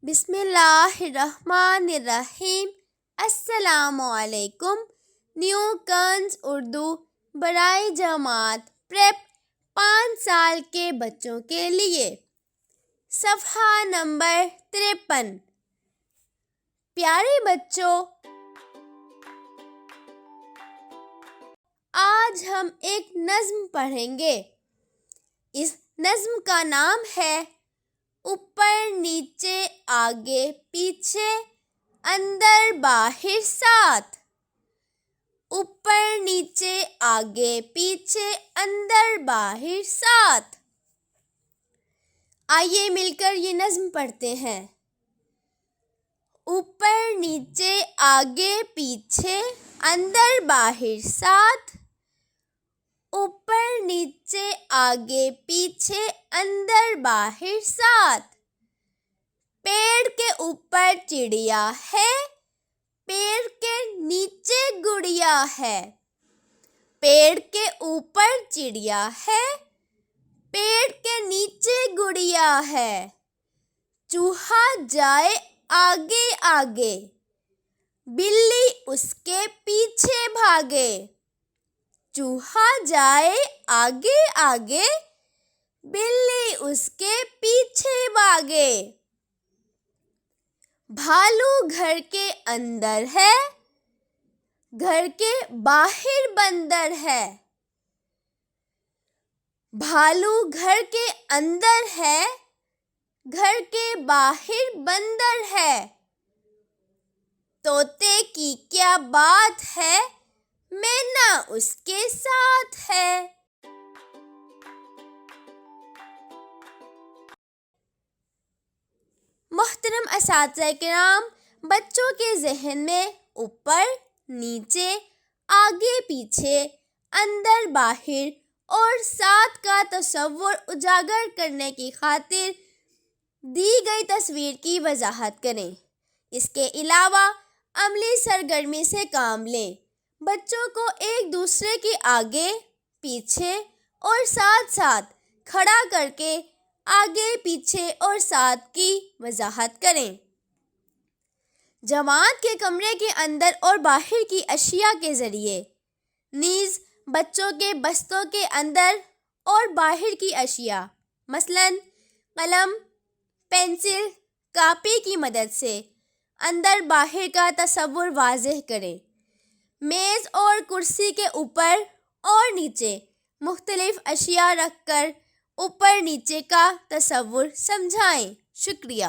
بسم اللہ الرحمن الرحیم۔ السلام علیکم۔ نیو کنز اردو برائے جماعت پریپ 5 سال کے بچوں کے لیے، صفحہ نمبر 53۔ پیارے بچوں، آج ہم ایک نظم پڑھیں گے۔ اس نظم کا نام ہے اوپر نیچے آگے پیچھے اندر باہر ساتھ۔ اوپر نیچے آگے پیچھے اندر باہر ساتھ۔ آئیے مل کر یہ نظم پڑھتے ہیں۔ اوپر نیچے آگے پیچھے اندر باہر ساتھ۔ اوپر نیچے آگے پیچھے اندر باہر ساتھ۔ پیڑ کے اوپر چڑیا ہے، پیڑ کے نیچے گڑیا ہے۔ پیڑ کے اوپر چڑیا ہے، پیڑ کے نیچے گڑیا ہے۔ چوہا جائے آگے آگے، بلی اس کے پیچھے بھاگے۔ چوہا جائے آگے آگے، بلی اس کے پیچھے بھاگے۔ بھالو گھر کے اندر ہے، گھر کے باہر بندر ہے۔ بھالو گھر کے اندر ہے، گھر کے باہر بندر ہے۔ طوطے کی کیا بات ہے، مینا اس کے ساتھ ہے۔ محترم اساتذہ کرام، بچوں کے ذہن میں اوپر نیچے آگے پیچھے اندر باہر اور ساتھ کا تصور اجاگر کرنے کی خاطر دی گئی تصویر کی وضاحت کریں۔ اس کے علاوہ عملی سرگرمی سے کام لیں۔ بچوں کو ایک دوسرے کے آگے پیچھے اور ساتھ ساتھ کھڑا کر کے آگے پیچھے اور ساتھ کی وضاحت کریں۔ جماعت کے کمرے کے اندر اور باہر کی اشیاء کے ذریعے، نیز بچوں کے بستوں کے اندر اور باہر کی اشیاء مثلاً قلم، پنسل، کاپی کی مدد سے اندر باہر کا تصور واضح کریں۔ میز اور کرسی کے اوپر اور نیچے مختلف اشیاء رکھ کر اوپر نیچے کا تصور سمجھائیں۔ شکریہ۔